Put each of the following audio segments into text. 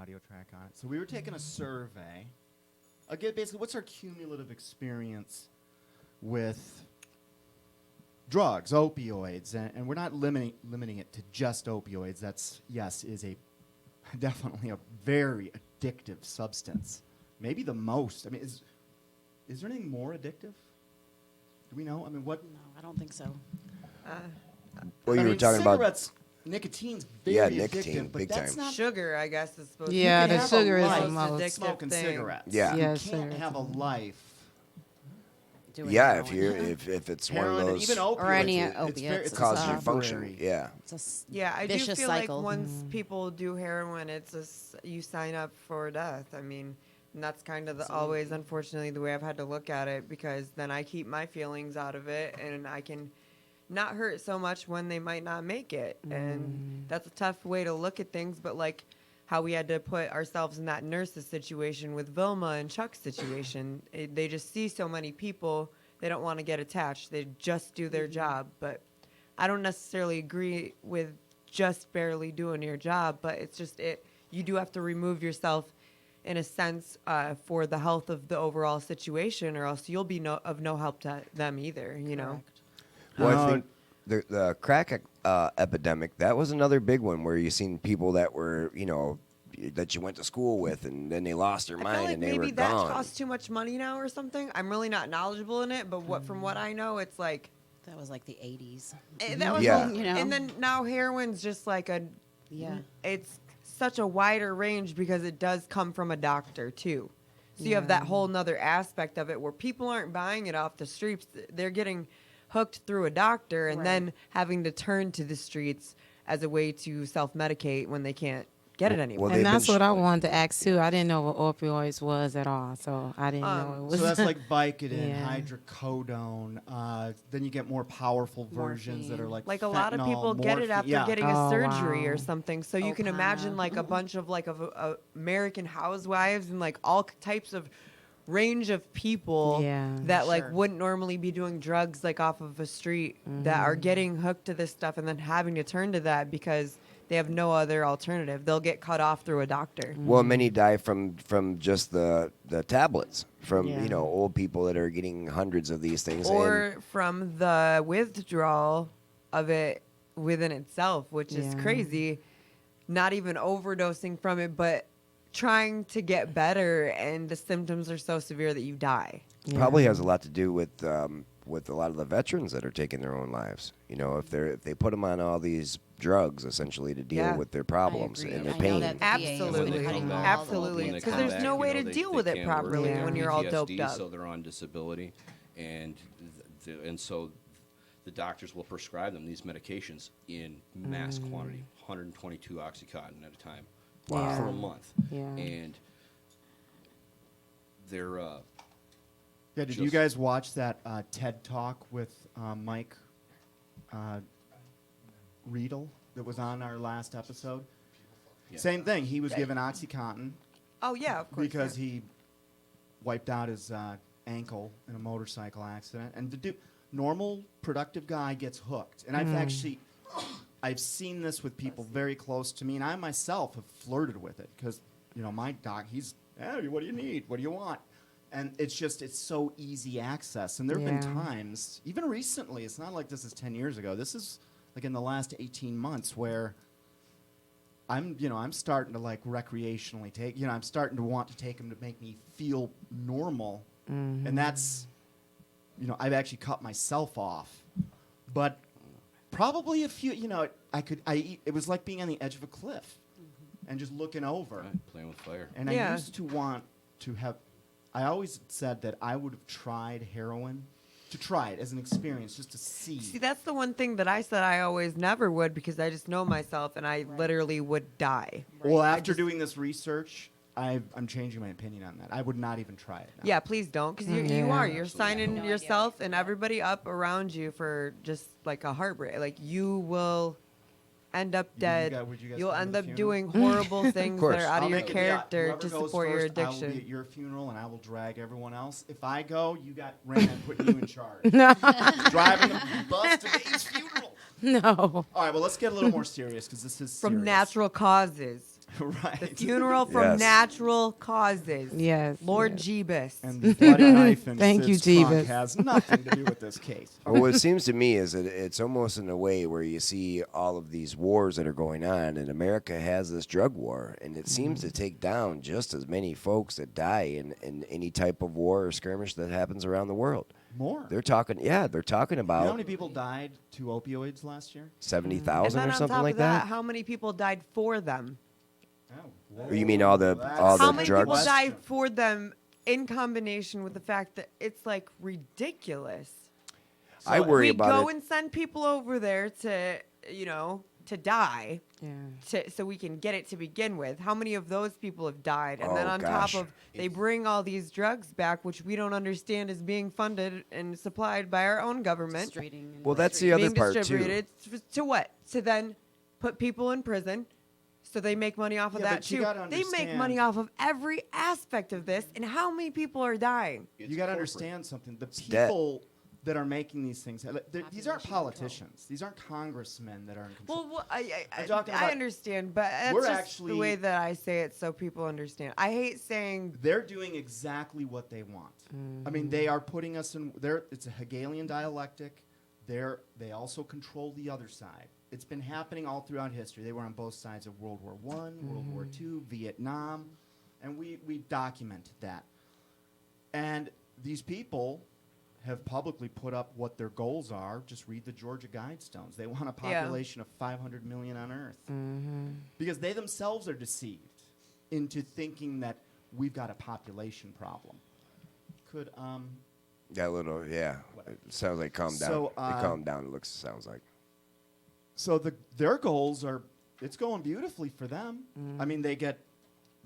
audio track on it. So we were taking a survey. Again, basically, what's our cumulative experience with drugs, opioids, and we're not limiting it to just opioids. That's, yes, is a definitely a very addictive substance. Maybe the most. I mean, is there anything more addictive? Do we know? I mean, what? No, I don't think so. Well, you were talking about cigarettes. Nicotine's very nicotine, addictive, but big that's time. not. Sugar, I guess, is supposed Yeah, to be the sugar is the the most addictive Smoking thing. cigarettes. Yeah. You Yeah, can't cigarettes have a are- life. Doing yeah, if heroin. you're if it's one of Heroin and those even opioids, Or any it's opiates. it's causes you temporary. function. Yeah. It's a Yeah, I do vicious feel cycle. like once people do heroin, it's you sign up for death. I mean, and that's kind of always, unfortunately, the way I've had to look at it, because then I keep my feelings out of it, and I can not hurt so much when they might not make it. And that's a tough way to look at things, but like how we had to put ourselves in that nurse's situation with Vilma and Chuck's situation. They just see so many people, they don't want to get attached. They just do their job. But I don't necessarily agree with just barely doing your job, but it's just you do have to remove yourself in a sense for the health of the overall situation, or else you'll be of no help to them either, you know? Correct. Well, I think the crack epidemic, that was another big one where you seen people that were, that you went to school with, and then they lost their I mind feel like and they were maybe that gone. costs too much money now or something. I'm really not knowledgeable in it, but from what I know, it's like That was like the 80s. that was Yeah. You know? and then now heroin's just like Yeah. it's such a wider range because it does come from a doctor too. So you have that whole nother aspect of it where people aren't buying it off the streets. They're getting hooked through a doctor and Right. then having to turn to the streets as a way to self-medicate when they can't get it anymore. Well, And they've that's been what I wanted to ask too. I didn't know what opioids was at all, so I didn't know it was. So that's like Vicodin, Yeah. hydrocodone. Then you get more powerful versions that are Morphine. like a lot of fentanyl, people get it morphine. after Yeah. getting a Oh, surgery or wow. something. So you can imagine like a bunch of American housewives and like all types of range of people Yeah. that like Sure. wouldn't normally be doing drugs like off of a street that are getting hooked to this stuff and then having to turn to that because they have no other alternative. They'll get cut off through a doctor. Well, many die from just the tablets from Yeah. old people that are getting hundreds of these things. Or from the withdrawal of it within itself, which is Yeah. crazy. Not even overdosing from it, but trying to get better, and the symptoms are so severe that you die. and probably has a lot to do with a lot of the veterans that are taking their own lives. If they put them on all these drugs essentially to deal Yeah. with their problems agree. and their I know pain. that the VA is Absolutely. cutting all the Absolutely. when they Because come there's back, no way to they- deal they with it can't work properly with their when you're all PTSD, doped up. So they're on disability, and so the doctors will prescribe them these medications in mass quantity, 122 Oxycontin at a time for Wow. a month. Yeah. And they're Yeah, did you Just- guys watch that TED Talk with Mike Riedel that was on our last episode? Yeah. Same thing. He was given OxyContin Oh, yeah, of course. because yeah. he wiped out his ankle in a motorcycle accident. And the normal, productive guy gets hooked. And I've seen this with people very close to me, and I myself have flirted with it because, my doc, hey, what do you need? What do you want? And it's so easy access. And there have been Yeah. times, even recently, it's not like this is 10 years ago. This is like in the last 18 months where I'm starting to like recreationally take, I'm starting to want to take them to make me feel normal. And that's, I've actually cut myself off. But probably a few, it was like being on the edge of a cliff and just looking over. playing with fire. And Yeah. I used to want to have, I always said that I would have tried heroin, to try it as an experience, just to see. See, that's the one thing that I said I always never would because I just know myself and I literally would die. Well, I after just- doing this research, I'm changing my opinion on that. I would not even try it now. Yeah, please don't, because you Yeah. are. You're Absolutely. signing No idea yourself what and you're everybody up around you for just like a heartbreak. Like you will end up dead. Would you guys You'll come to end the up funeral? doing horrible things that course. are out I'll of your make it- character whoever to goes support your first, I will be addiction. at your funeral, and I will drag everyone else. If I go, you got Rand putting you in charge. Driving the bus to Dave's funeral. No. All right, well, let's get a little more serious because this is From serious. natural causes. Right. The funeral from Yes. natural causes. Yes. Lord yes. Jeebus. And the bloody knife in Thank you, Sid's trunk Jeebus. has nothing to do with this case. Well, what it seems to me is that it's almost in a way where you see all of these wars that are going on, and America has this drug war, and it seems to take down just as many folks that die in any type of war or skirmish that happens around the world. More. They're talking You know how about many people died to opioids last year? 70,000 and then or on something top like of that, that. how many people died for them? Or you mean all the How many drugs? people died for them in combination with the fact that it's like ridiculous? I worry we about go it. and send people over there to, to die. Yeah. So we can get it to begin with. How many of those people have died? And then Oh, on gosh. top of they bring all these drugs back, which we don't understand is being funded and supplied by our own government, Streeting and Well, that's the distributing. other being part, too. distributed to what? To then put people in prison. So they make money off of Yeah, that but you too. gotta They make money understand- off of every aspect of this. And how many people are dying? It's You got to corporate. understand something. The debt. people that are making these things, these aren't Population politicians. These aren't congressmen that are in control. Well, I'm talking I about- understand, but that's We're just actually- the way that I say it so people understand. I hate saying They're doing exactly what they want. I mean, they are putting us in. It's a Hegelian dialectic. They also control the other side. It's been happening all throughout history. They were on both sides of World War I, World War II, Vietnam, and we documented that. And these people have publicly put up what their goals are. Just read the Georgia Guidestones. They want a population of 500 million on Earth. Because they themselves are deceived into thinking that we've got a population problem. Could, That little, yeah. It sounds like calm down. So, Calm down. It sounds like. so their goals are, it's going beautifully for them. I mean,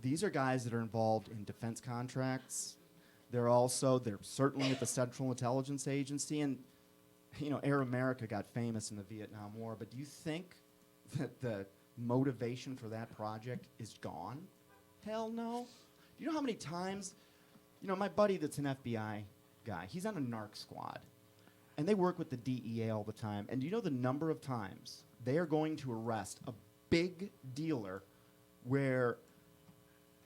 these are guys that are involved in defense contracts. They're certainly at the Central Intelligence Agency. And, Air America got famous in the Vietnam War. But do you think that the motivation for that project is gone? Hell no. Do you know how many times, my buddy that's an FBI guy, he's on a narc squad. And they work with the DEA all the time. And do you know the number of times they are going to arrest a big dealer where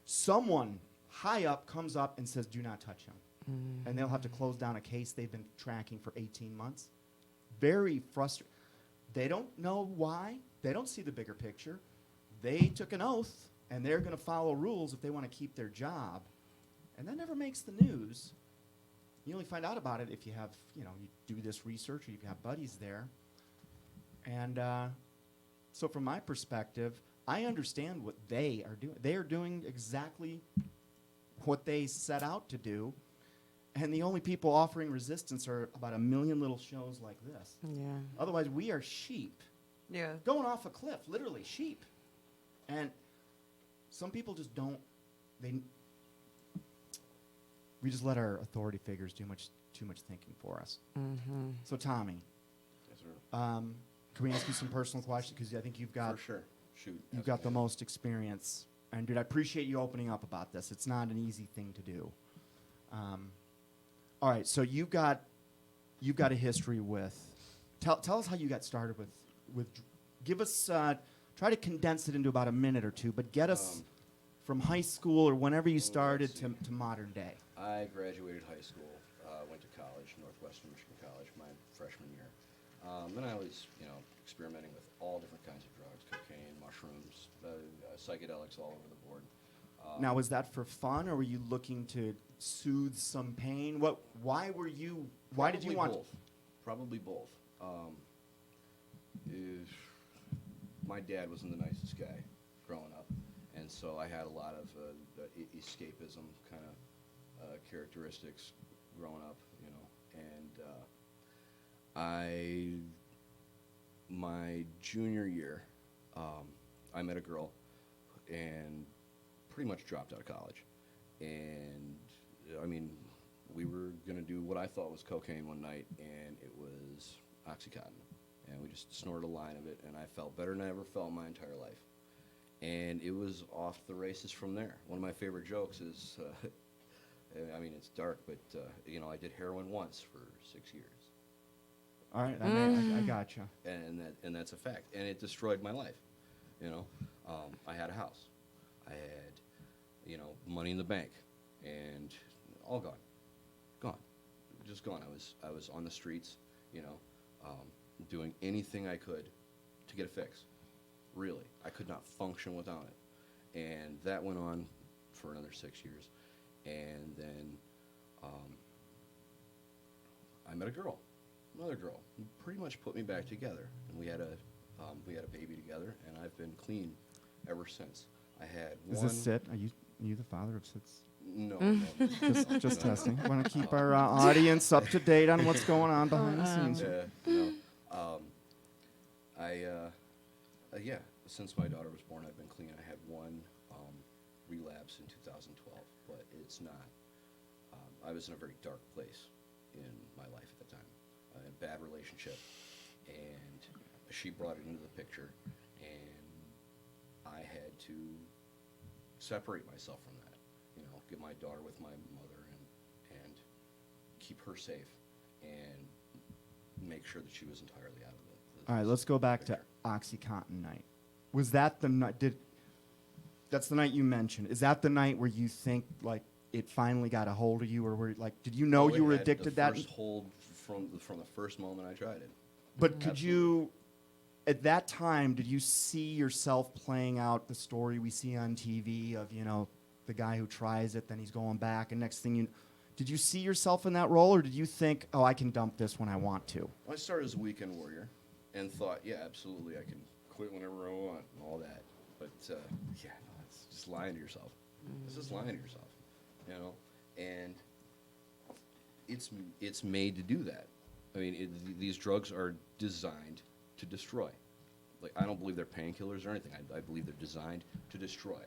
someone high up comes up and says, do not touch him. And they'll have to close down a case they've been tracking for 18 months. Very frustrating. They don't know why. They don't see the bigger picture. They took an oath, and they're going to follow rules if they want to keep their job. And that never makes the news. You only find out about it if you have, you do this research or you have buddies there. And so from my perspective, I understand what they are doing. They are doing exactly what they set out to do. And the only people offering resistance are about 1 million little shows like this. Yeah. Otherwise, we are sheep yeah. going off a cliff, literally sheep. And some people just don't, we just let our authority figures do too much thinking for us. So Tommy, Yes, sir. can we ask you some personal questions? Because I think you've got For sure. Shoot. you've ask got the away. most experience. And dude, I appreciate you opening up about this. It's not an easy thing to do. All right, so you've got a history with. Tell us how you got started with. Give us try to condense it into about a minute or two, but get us from high school or whenever you started to modern day. I graduated high school, went to college, Northwestern Michigan College, my freshman year. Then I was, experimenting with all different kinds of drugs, cocaine, mushrooms, psychedelics all over the board. Now, was that for fun, or were you looking to soothe some pain? Why did you Probably want? both. Probably both. My dad wasn't the nicest guy growing up, and so I had a lot of escapism kind of characteristics growing up, and my junior year, I met a girl, and pretty much dropped out of college, and we were gonna do what I thought was cocaine one night, and it was OxyContin, and we just snorted a line of it, and I felt better than I ever felt in my entire life, and it was off the races from there. One of my favorite jokes is, it's dark, but I did heroin once for 6 years, All right, I gotcha. and that's a fact, and it destroyed my life. I had a house, I had, you know, money in the bank, and all gone, just gone. I was on the streets, you know, doing anything I could to get a fix. Really, I could not function without it, and that went on for another 6 years, and then I met another girl, who pretty much put me back together, and we had a baby together, and I've been clean ever since. I had Is one. this Sid? Are you the father of Sid's? No, no, Just testing. Want to keep our audience up to date on what's going on behind the scenes. no. Yeah. Since my daughter was born, I've been clean. I had one relapse in 2012, but it's not. I was in a very dark place in my life at the time. I had a bad relationship, and she brought it into the picture, and I had to separate myself from that. You know, get my daughter with my mother and keep her safe and make sure that she was entirely out of the All right, let's go back to picture. OxyContin night. Was that the night? That's the night you mentioned? Is that the night where you think like it finally got a hold of you, or were like, did you know Oh, you it were had addicted the that? first hold from the first moment I tried it. But could Absolutely. you, at that time, did you see yourself playing out the story we see on TV of, you know, the guy who tries it, then he's going back, and next thing you, did you see yourself in that role, or did you think, oh, I can dump this when I want to? I started as a weekend warrior and thought, yeah, absolutely, I can quit whenever I want and all that. But yeah, no, it's just lying to yourself. It's just lying to yourself, you know. And it's made to do that. I mean, these drugs are designed to destroy. Like, I don't believe they're painkillers or anything. I believe they're designed to destroy.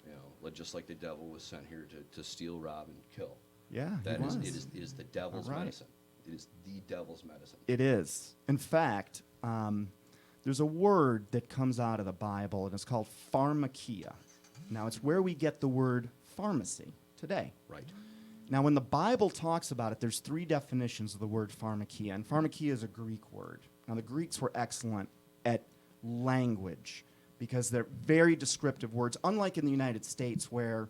You know, just like the devil was sent here to steal, rob, and kill. Yeah, That he is, was. it is the devil's All right. medicine. It is the devil's medicine. It is. In fact, there's a word that comes out of the Bible, and it's called pharmakia. Now, it's where we get the word pharmacy today. Right. Now, when the Bible talks about it, there's 3 definitions of the word pharmakia, and pharmakia is a Greek word. Now, the Greeks were excellent at language because they're very descriptive words, unlike in the United States where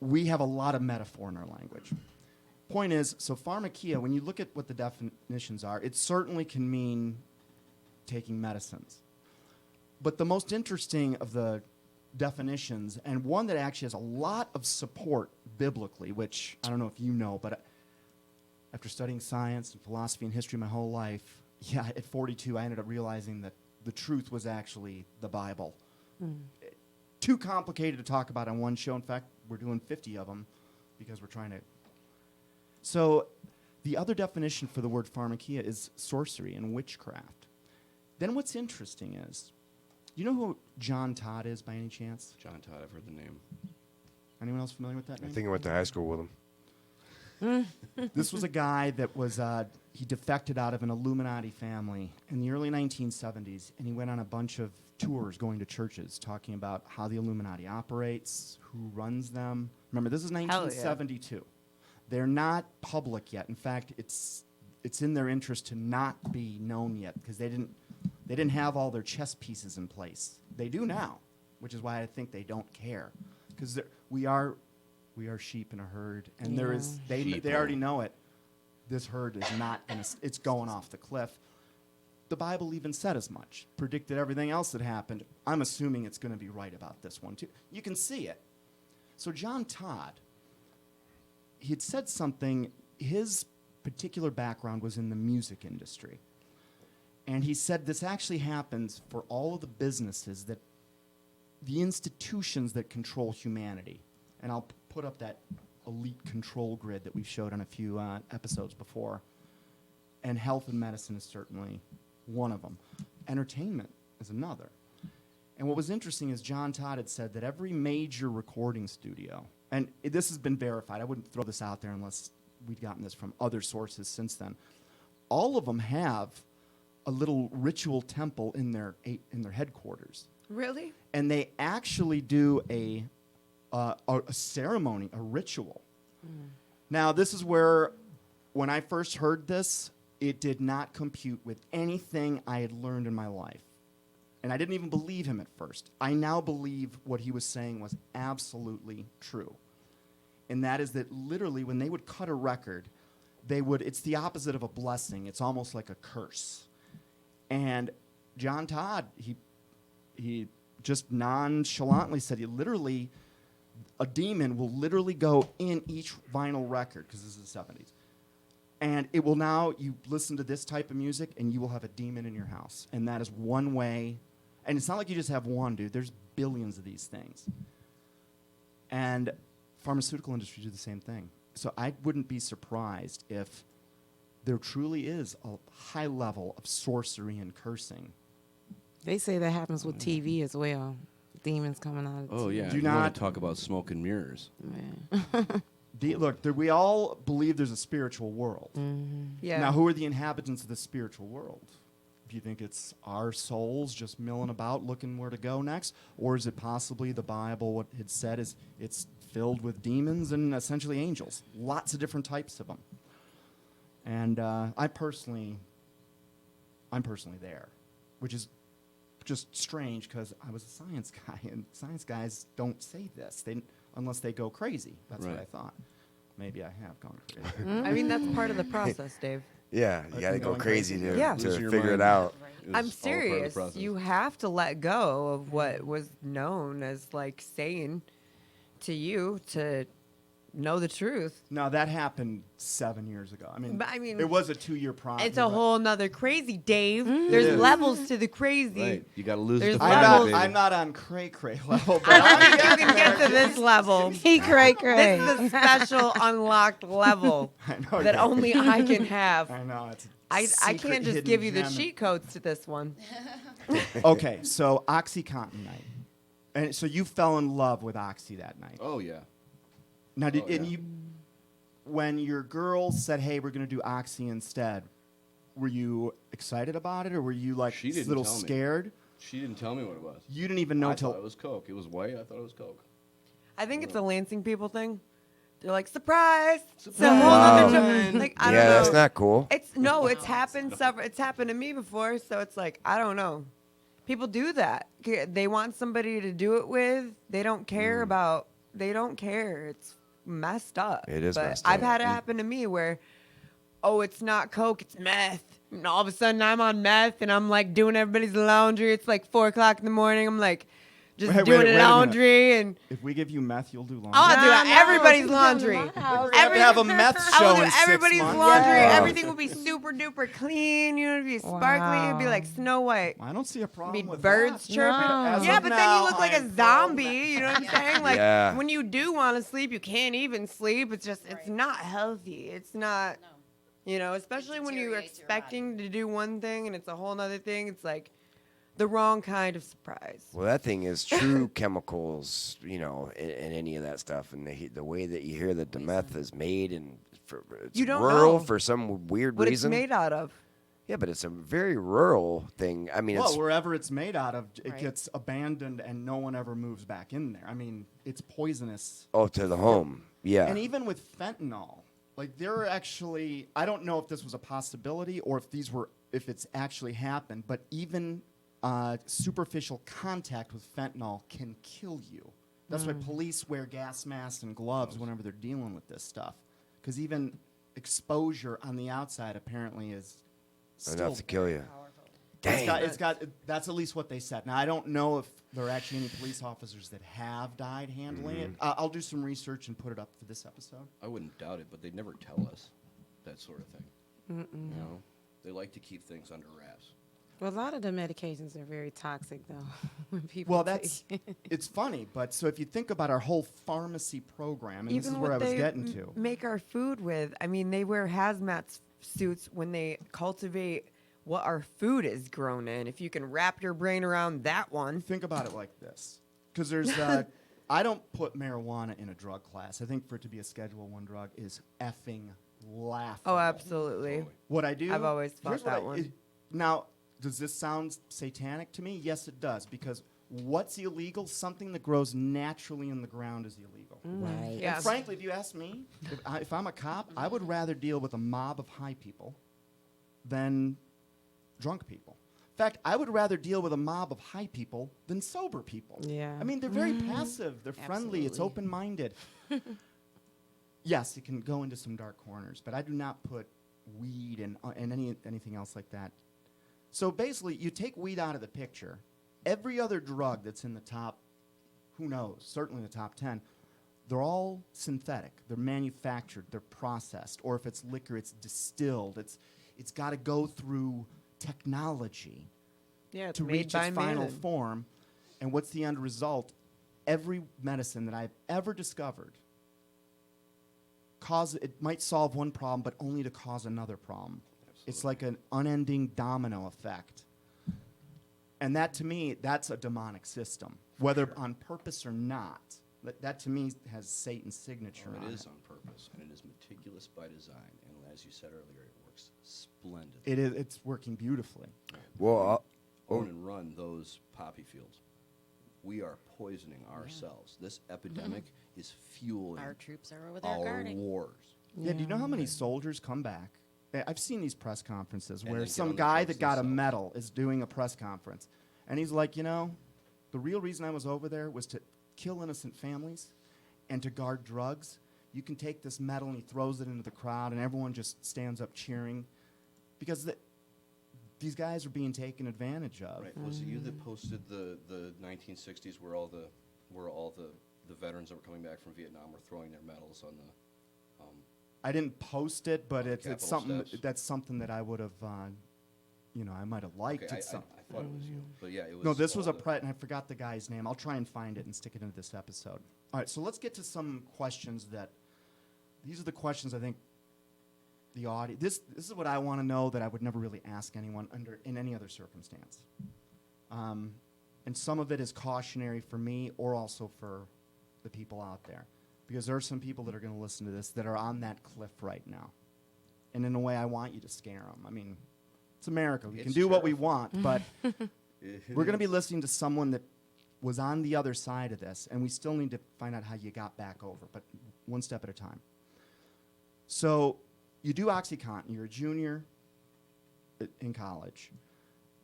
we have a lot of metaphor in our language. Point is, so pharmakia, when you look at what the definitions are, it certainly can mean taking medicines. But the most interesting of the definitions, and one that actually has a lot of support biblically, which I don't know if you know, but after studying science and philosophy and history my whole life, yeah, at 42, I ended up realizing that the truth was actually the Bible. Too complicated to talk about on one show. In fact, we're doing 50 of them because we're trying to. So the other definition for the word pharmakia is sorcery and witchcraft. Then what's interesting is, you know who John Todd is by any chance? John Todd, I've heard the name. Anyone else familiar with that I name? think I went to high school with him. This was a guy that was, he defected out of an Illuminati family in the early 1970s, and he went on a bunch of tours going to churches talking about how the Illuminati operates, who runs them. Remember, this is yeah. 1972. They're not public yet. In fact, it's in their interest to not be known yet because they didn't have all their chess pieces in place. They do now, which is why I think they don't care, because we are sheep in a herd, and there is they already know it. This herd is not gonna. It's going off the cliff. The Bible even said as much, predicted everything else that happened. I'm assuming it's going to be right about this one too. You can see it. So John Todd, he had said something. His particular background was in the music industry. And he said this actually happens for all of the businesses that, the institutions that control humanity. And I'll put up that elite control grid that we've showed on a few episodes before. And health and medicine is certainly one of them. Entertainment is another. And what was interesting is John Todd had said that every major recording studio, and this has been verified, I wouldn't throw this out there unless we'd gotten this from other sources since then, all of them have a little ritual temple in their headquarters. Really? And they actually do a ceremony, a ritual. Now, this is where, when I first heard this, it did not compute with anything I had learned in my life. and I didn't even believe him at first. I now believe what he was saying was absolutely true. And that is that literally when they would cut a record, it's the opposite of a blessing. It's almost like a curse. And John Todd, he just nonchalantly said, a demon will literally go in each vinyl record, because this is the 70s. And it will now, you listen to this type of music, and you will have a demon in your house. And that is one way. And it's not like you just have one, dude. There's billions of these things. And pharmaceutical industry do the same thing. So I wouldn't be surprised if there truly is a high level of sorcery and cursing. They say that happens with TV as well. Demons coming out of Oh TV. yeah. Do you not- want to talk about smoke and mirrors? Man. Look, we all believe there's a spiritual world. Yeah. Now, who are the inhabitants of the spiritual world? Do you think it's our souls just milling about looking where to go next? Or is it possibly the Bible, what it said is it's filled with demons and essentially angels? Lots of different types of them. And I'm personally there, which is just strange because I was a science guy, and science guys don't say this unless they go crazy. That's what Right. I thought. Maybe I have gone crazy. I mean, that's part of the process, Dave. Yeah, you got to go Going crazy crazy. to, Yeah. to Losing your figure it mind. out. It was I'm all part of the serious. process. You have to let go of what was known as like sane to you to know the truth. No, that happened 7 years ago. But, I mean, it was a 2-year process. It's a whole nother crazy, Dave. It There's is. levels to the crazy. Right. You got to lose There's the I'm fight, not, baby. I'm not on cray-cray level, but I don't think I'm you can get to this level. He cray cray. This is a special unlocked level I know, that yeah. only I can have. I know. It's a I secret can't just hidden give you the gem. cheat codes to this one. Okay, so OxyContin night. And so you fell in love with Oxy that night. Oh yeah. Now, Oh, yeah. when your girl said, "Hey, we're going to do Oxy instead," were you excited about it, or were you like She a didn't little tell me. scared? She didn't tell me what it was. You didn't even know I thought till it was Coke. It was white. I thought it was Coke. I think it's a Lansing people thing. They're like, surprise! It's a Surprise. whole other Wow. joke. Like, I don't Yeah, know. that's not cool. It's happened It's happened to me before, so it's like I don't know. People do that. They want somebody to do it with. They don't care about. They don't care. It's messed up. It is but messed I've up. had it happen to me where, oh, it's not Coke, it's meth. And all of a sudden I'm on meth and I'm like doing everybody's laundry. It's like 4:00 in the morning. I'm like just Wait, doing wait a minute. laundry and if we give you meth, you'll do laundry. I'll do Nah, no, everybody's she's coming to laundry. my house. We have to have a meth I show will do in 6 everybody's months. laundry. Yeah. Everything will be super duper clean. You know, it'd be sparkly. It'd be Wow. like Snow White. I don't see a problem Be with birds that. chirping. No. As Yeah, of but then now, you look like I a am zombie. pro You know what I'm saying? Like Yeah. when you do want to sleep, you can't even sleep. It's just it's not healthy. It's not. No. You know, especially when you're deteriorates your body. expecting to do one thing and it's a whole nother thing. It's like the wrong kind of surprise. Well, that thing is true chemicals, in any of that stuff, and the way that you hear that the meth is made, and it's You don't rural know for some weird What reason. it's made out of. Yeah, but it's a very rural thing. I mean, Well, it's wherever it's made out of, it Right. gets abandoned and no one ever moves back in there. I mean, it's poisonous. to the home. Yeah, And even with fentanyl, like there are actually, I don't know if this was a possibility or if it's actually happened, but even superficial contact with fentanyl can kill you. That's why police wear gas masks and gloves whenever they're dealing with this stuff. Because even exposure on the outside apparently is still enough to kill you. It's Dang. got, that's at least what they said. Now, I don't know if there are actually any police officers that have died handling it. I'll do some research and put it up for this episode. I wouldn't doubt it, but they never tell us that sort of thing. You know, they like to keep things under wraps. Well, a lot of the medications are very toxic, though. When people Well, take it's funny, but so if you think about our whole pharmacy program, and this is Even where I what was they getting to. make our food with. I mean, they wear hazmat suits when they cultivate what our food is grown in. If you can wrap your brain around that one. Think about it like this. Because there's, I don't put marijuana in a drug class. I think for it to be a Schedule I drug is effing laughable. Oh, absolutely. What I do. I've always thought here's what that one. Now, does this sound satanic to me? Yes, it does. Because what's illegal? Something that grows naturally in the ground is illegal. Right. Yeah. And frankly, if you ask me, if I'm a cop, I would rather deal with a mob of high people than drunk people. In fact, I would rather deal with a mob of high people than sober people. Yeah. I mean, they're very passive. They're friendly. It's Absolutely. open-minded. Yes, it can go into some dark corners, but I do not put weed and anything else like that. So basically, you take weed out of the picture. Every other drug that's in the top, who knows, certainly the top 10, they're all synthetic. They're manufactured. They're processed. Or if it's liquor, it's distilled. It's got to go through technology Yeah, it's to made reach by its final man. form. And what's the end result? Every medicine that I've ever discovered, it might solve one problem, but only to cause another problem. It's like an unending domino effect. And that, to me, that's a demonic system, whether on purpose or not. That to me, has Satan's signature Well, on it it. is on purpose, and it is meticulous by design. And as you said earlier, it works splendidly. It is. It's working beautifully. Well, Own and run those poppy fields. We are poisoning ourselves. This epidemic is fueling Our troops are over there our guarding. wars. Yeah. Do you know how many soldiers come back? I've seen these press conferences And where they get some on the guy trucks that got a themselves. medal is doing a press conference, and he's like, the real reason I was over there was to kill innocent families and to guard drugs. You can take this medal, and he throws it into the crowd, and everyone just stands up cheering because these guys are being taken advantage of. Right. Was it you that posted the 1960s where all the veterans that were coming back from Vietnam were throwing their medals on the I didn't post it, but On the it's Capitol something steps? that's something that I would have, I might have liked. Okay, I It's some- thought it was you, but yeah, it was. No, this was all a the- and I forgot the guy's name. I'll try and find it and stick it into this episode. All right, so let's get to some questions these are the questions I think the audience, this is what I want to know that I would never really ask anyone in any other circumstance. And some of it is cautionary for me or also for the people out there. Because there are some people that are going to listen to this that are on that cliff right now. And in a way, I want you to scare them. I mean, it's America. We can It's do what we terrifying. want, but It we're going to be is. listening to someone that was on the other side of this, and we still need to find out how you got back over, but one step at a time. So you do OxyContin. You're a junior in college,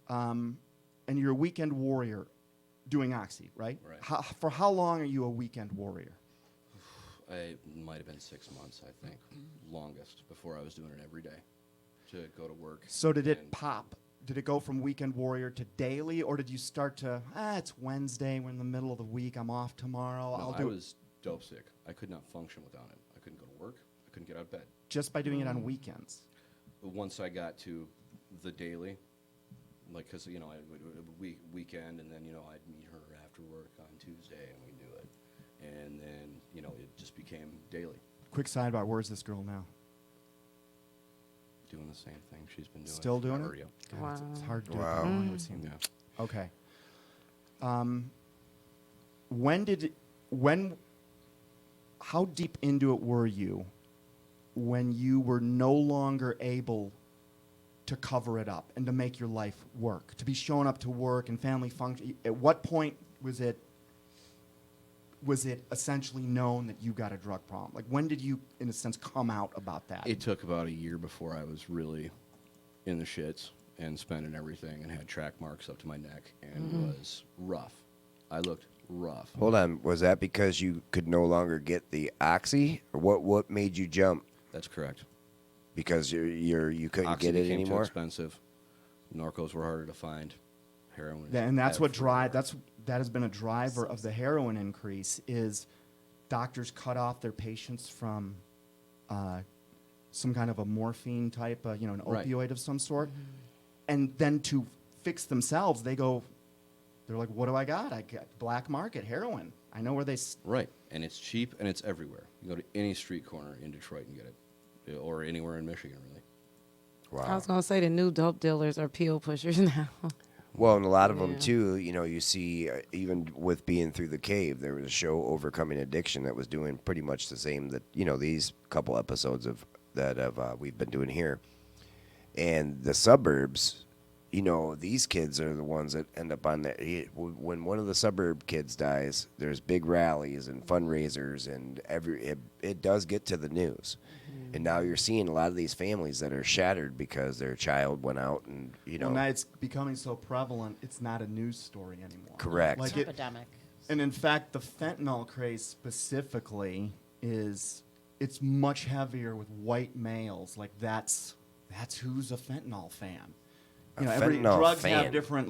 and you're a weekend warrior doing Oxy, right? Right. For how long are you a weekend warrior? It might have been 6 months, I think, longest before I was doing it every day to go to work. So did it and- pop? Did it go from weekend warrior to daily, or did you start to, it's Wednesday, we're in the middle of the week, I'm off tomorrow, No, I'll I do it was dope sick. I could not function without it. I couldn't go to work. I couldn't get out of bed. just by doing it on weekends? But once I got to the daily, like, because, I would weekend, and then, I'd meet her after work on Tuesday, and we'd do it. And then, it just became daily, Quick sidebar, where's this girl now? doing the same thing she's been doing. Still doing forever, it? yeah. God, it's Wow. hard to do it Wow. that long, it would seem. Yeah. Okay. How deep into it were you when you were no longer able to cover it up and to make your life work, to be showing up to work and family function? At what point was it essentially known that you got a drug problem? Like, when did you, in a sense, come out about that? It took about a year before I was really in the shits and spending everything and had track marks up to my neck and was rough. I looked rough. hold on. Was that because you could no longer get the Oxy, or what made you jump? That's correct. Because you couldn't Oxy get it became too anymore. expensive. Narcos were harder to find. Heroin. is And that's what everywhere. that has been a driver of the heroin increase is doctors cut off their patients from some kind of a morphine type, an Right. opioid of some sort. And then to fix themselves, they're like, what do I got? I got black market heroin. I know where Right, and it's cheap and it's everywhere. You go to any street corner in Detroit and get it, or anywhere in Michigan, really. I Wow. was gonna say the new dope dealers are pill pushers now. Well, and a lot of them Yeah. too. You see, even with being through the cave, there was a show, Overcoming Addiction, that was doing pretty much the same that these couple episodes we've been doing here, and the suburbs. these kids are the ones that end up on that. When one of the suburb kids dies, there's big rallies and fundraisers, and it does get to the news. And now you're seeing a lot of these families that are shattered because their child went out and, Well, now it's becoming so prevalent, it's not a news story anymore. Correct. Like It's epidemic. and in fact, the fentanyl craze specifically it's much heavier with white males. Like that's who's a fentanyl fan. A Every fentanyl drugs fan. have different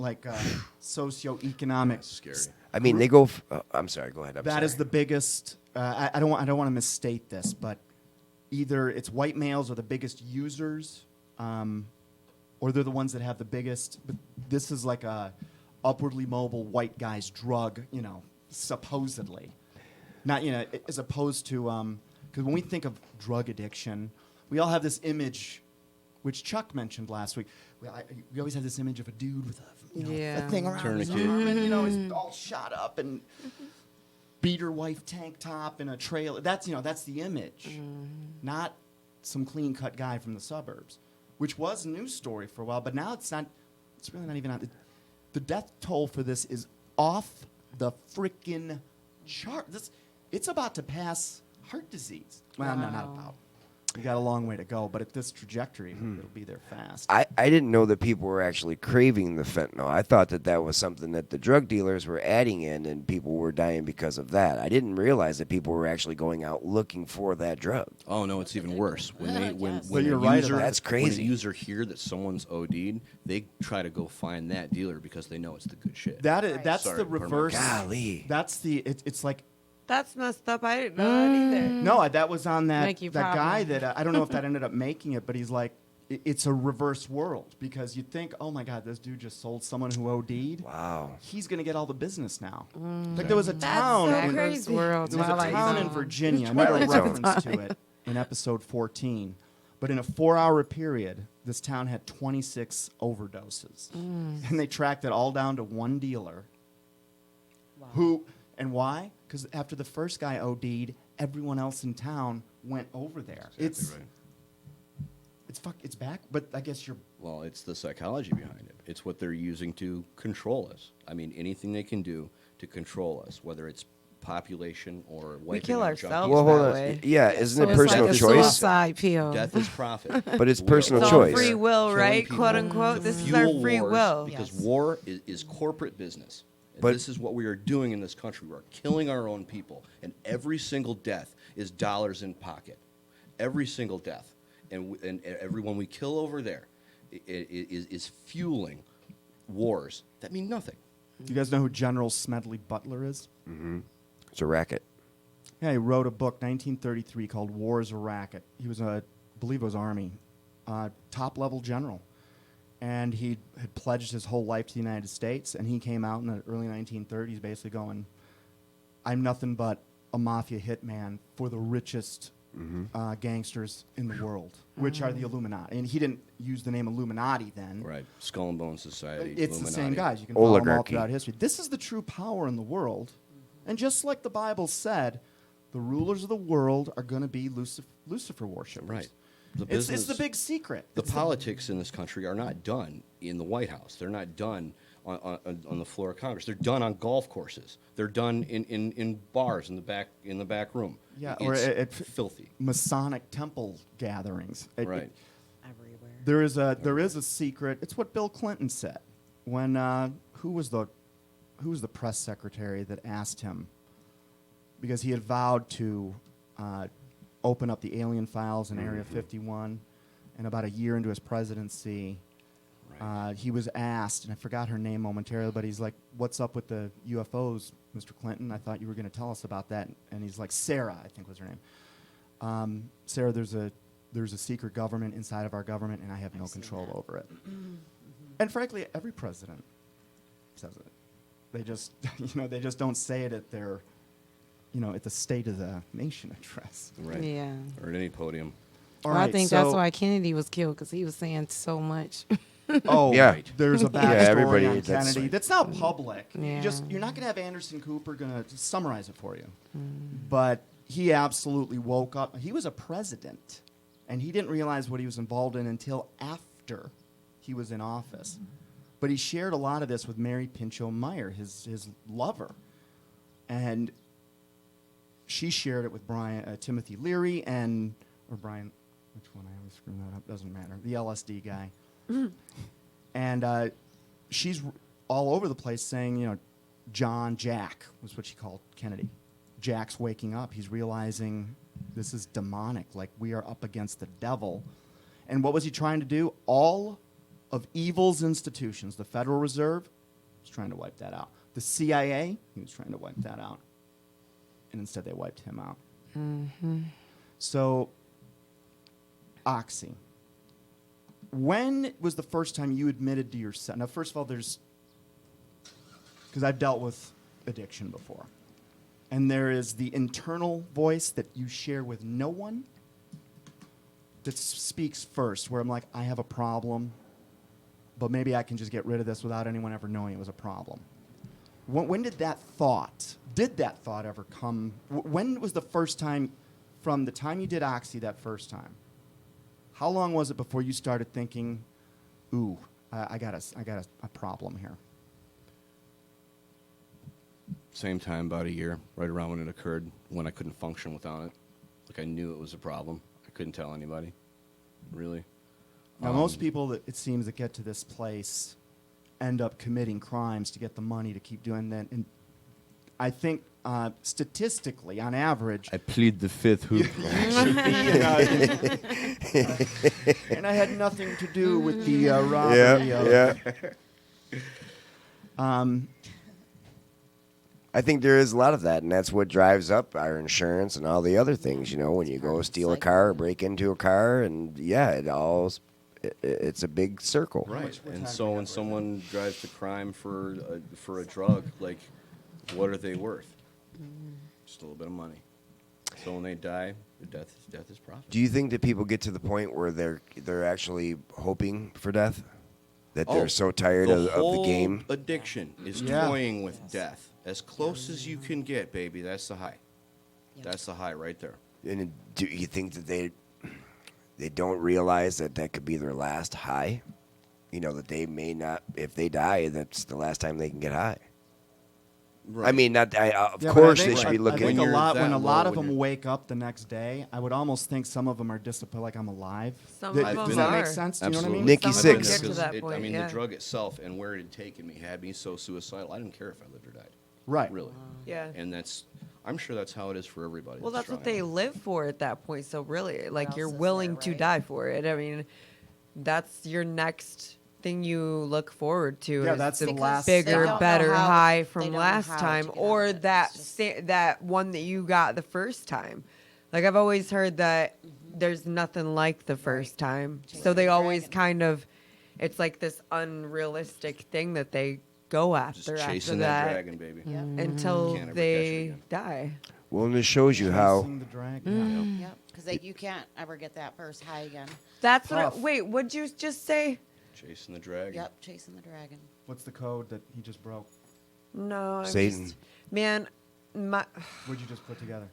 socioeconomic. Scary. I mean, they go. I'm sorry. Go ahead. That is the biggest. I don't want to misstate this, but either it's white males are the biggest users, or they're the ones that have the biggest. But this is like a upwardly mobile white guy's drug, supposedly. Not as opposed to because when we think of drug addiction, we all have this image, which Chuck mentioned last week. We always have this image of a dude with a thing around his Tourniquet. arm, and he's all shot up and beater wife tank top in a trailer. That's the image, not some clean cut guy from the suburbs, which was a news story for a while. But now it's not. It's really not even on. The death toll for this is off the freaking chart. It's about to pass heart disease. Well, no, not about. We got a long way to go, but at this trajectory, it'll be there fast. I didn't know that people were actually craving the fentanyl. I thought that was something that the drug dealers were adding in, and people were dying because of that. I didn't realize that people were actually going out looking for that drug. Oh no, it's even worse. When Yes. when But you're right about That's it. When crazy. a user hear that someone's OD'd, they try to go find that dealer because they know it's the good shit. That's Sorry, the pardon my reverse. Golly. That's it's like That's messed up. I didn't know that either. no, that was on that Make you that guy problem. that I don't know if that ended up making it, but he's like, it's a reverse world because you think, oh my God, this dude just sold someone who OD'd. Wow. He's gonna get all the business now. Like there was a town. so in- crazy. World, There was a Twilight town in Zone. Virginia. I made a Twilight Zone. reference to it in episode 14. But in a 4-hour period, this town had 26 overdoses. And they tracked it all down to one dealer. Wow. Who and why? Because after the first guy OD'd, everyone else in town went over there. Exactly right. It's back, but I guess you're Well, it's the psychology behind it. It's what they're using to control us. I mean, anything they can do to control us, whether it's population or We wiping kill out ourselves junkies. Well, hold that on. way. Yeah, isn't So it it's personal like a choice? suicide pill. Death is profit. But it's We personal are It's all choice. free will, killing right? people Quote unquote. to This is our fuel free wars will. Because Yes. war is corporate business. And But- this is what we are doing in this country. We are killing our own people. And every single death is dollars in pocket. Every single death. And everyone we kill over there is fueling wars that mean nothing. Do you guys know who General Smedley Butler is? It's a racket. Yeah, he wrote a book, 1933, called War is a Racket. He was I believe it was Army, top-level general. And he had pledged his whole life to the United States, and he came out in the early 1930s basically going, I'm nothing but a mafia hitman for the richest gangsters in the world, which are the Illuminati. And he didn't use the name Illuminati then. Right. Skull and Bone Society. It's the same Illuminati. guys. You can follow them all Oligarchy. throughout history. This is the true power in the world. And just like the Bible said, the rulers of the world are going to be Lucifer worshippers. Right. The It's business, the big secret. the It's politics in this country are not done in the White House. They're not done on the floor of Congress. They're done on golf courses. They're done in bars in the back room. Yeah, It's or at filthy. Masonic temple gatherings. Right. Everywhere. There is a secret. It's what Bill Clinton said when who was the press secretary that asked him, because he had vowed to open up the alien files in Area 51, and about a year into his presidency, he was asked, and I forgot her name momentarily, but he's like, "What's up with the UFOs, Mr. Clinton? I thought you were going to tell us about that." And he's like, "Sarah, I think was her name. Sarah, there's a secret government inside of our government, and I have no I've seen control that. over it." And frankly, every president says it. They just, they just don't say it at their, at the State of the Nation address. Right. Yeah. Or at any podium. All Well, I right, think that's so- why Kennedy was killed, because he was saying so much. Oh, Yeah. There's a Yeah, backstory everybody- on that's Kennedy. right. That's not public. Yeah. You're not going to have Anderson Cooper going to summarize it for you. But he absolutely woke up. He was a president, and he didn't realize what he was involved in until after he was in office. But he shared a lot of this with Mary Pinchot Meyer, his lover. And she shared it with Timothy Leary or Brian, which one? I always screw that up. Doesn't matter. The LSD guy. And she's all over the place saying, Jack was what she called Kennedy. Jack's waking up. He's realizing this is demonic. Like, we are up against the devil. And what was he trying to do? All of evil's institutions, the Federal Reserve, was trying to wipe that out. The CIA, he was trying to wipe that out. And instead they wiped him out. So, Oxy. When was the first time you admitted to yourself? Now, first of all, because I've dealt with addiction before. And there is the internal voice that you share with no one that speaks first, where I'm like, I have a problem, but maybe I can just get rid of this without anyone ever knowing it was a problem. When did that thought ever come? When was the first time, from the time you did Oxy that first time? How long was it before you started thinking, ooh, I got a problem here? Same time, about a year, right around when it occurred, when I couldn't function without it. Like, I knew it was a problem. I couldn't tell anybody, really. Now, most people that it seems that get to this place end up committing crimes to get the money to keep doing that. And I think statistically, on average, I plead the fifth hoop. should be and I had nothing to do with the robbery. I think there is a lot of that, and that's what drives up our insurance and all the other things. When you go steal a car or break into a car, and it's a big circle. Right. And so when someone drives to crime for a drug, like, what are they worth? Just a little bit of money. So when they die, death is profit. Do you think that people get to the point where they're actually hoping for death? That they're so tired of the game? The whole addiction is Yeah. toying with death. As close as you can get, baby. That's the high. Yeah. That's the high right there. And do you think that they don't realize that could be their last high? That they may not, if they die, that's the last time they can get high. Right. I mean, of Yeah, course but I think, they should be I looking. think When a you're lot, that when a low, lot of when them you're- wake up the next day, I would almost think some of them are disciplined, like I'm alive. Some Th- of Does them that make are. sense? Do you know what I Absolutely. mean? Nikki Some of them Six. get to that I point, mean, yeah. the drug itself and where it had taken me had me so suicidal. I didn't care if I lived or died. Right. Really. Yeah. And I'm sure that's how it is for everybody. Well, that's what trying. they live for at that point. So really, like, else you're is willing there, to right? die for it. I mean, that's your next thing you look forward to. Yeah, is that's the the last They bigger, don't know better how- high they from don't know last how time, to get or out of it. that It's just- that one that you got the first time. Like, I've always heard that there's nothing like the first time. Chasing So they the always dragon. kind of, it's like this unrealistic thing that they go Just after chasing that dragon, baby. Yep. until Can't ever catch it they again. die. Well, and it shows you how. Chasing the dragon. Yep. Because you can't ever get that first high again. That's what. Tough. Wait, what'd you just say? Chasing the dragon. Yep. Chasing the dragon. What's the code that he just broke? No, I'm Satan. just- man, my What'd you just put together?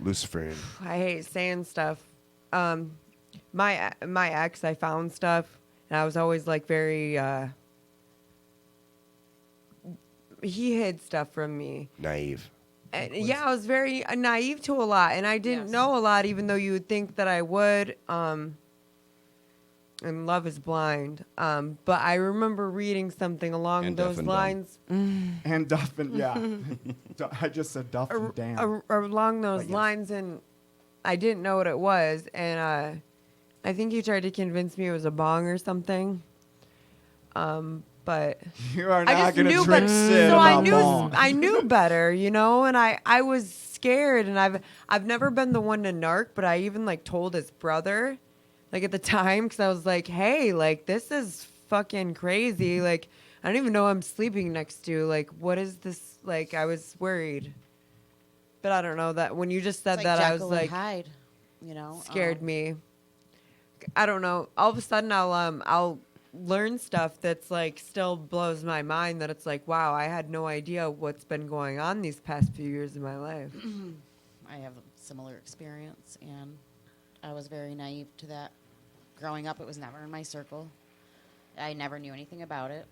Luciferian. I hate saying stuff. My ex, I found stuff, and I was always like very. He hid stuff from me. Naive. And, yeah, I was very naive to a lot, and I didn't Yes. know a lot, even though you would think that I would. And love is blind. But I remember reading something along And deaf those and dumb. lines. And Duff and I just said Duff and Dan. Along those But yes. lines, and I didn't know what it was, and I think he tried to convince me it was a bong or something. But You are I not just going to knew trick better. Sid So I about knew bong. I knew better, and I was scared, and I've never been the one to narc, but I even like told his brother, like at the time, because I was like, hey, like this is fucking crazy, like I don't even know who I'm sleeping next to, like what is this, like I was worried, but I don't know that when you just said It's that I Jekyll was and like Hyde, scared me. I don't know. All of a sudden, I'll learn stuff that's like still blows my mind. That it's like, wow, I had no idea what's been going on these past few years of my life. I have a similar experience, and I was very naive to that. Growing up, it was never in my circle. I never knew anything about it.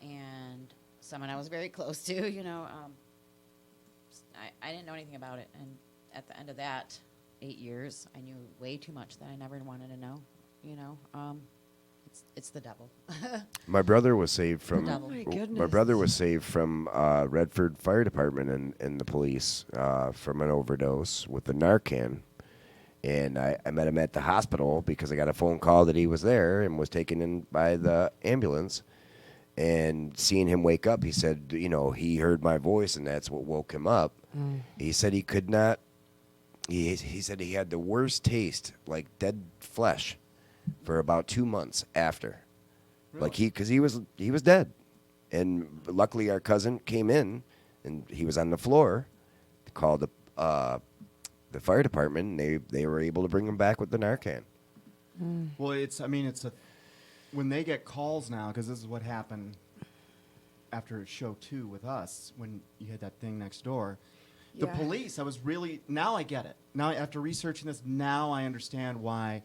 and someone I was very close to, you know, I didn't know anything about it. And at the end of that 8 years, I knew way too much that I never wanted to know, you know. It's the devil. My brother was saved from. devil. Oh my My goodness. brother was saved from Redford Fire Department and the police from an overdose with the Narcan. And I met him at the hospital because I got a phone call that he was there and was taken in by the ambulance. And seeing him wake up, he said, you know, he heard my voice and that's what woke him up. He said he could not. He said he had the worst taste, like dead flesh, for about 2 months after. Like because he was dead. And luckily our cousin came in and he was on the floor, called the fire department, and they were able to bring him back with the Narcan. Well, when they get calls now, because this is what happened after show 2 with us, when you had that thing next door. The Yeah. police, now I get it. Now, after researching this, now I understand why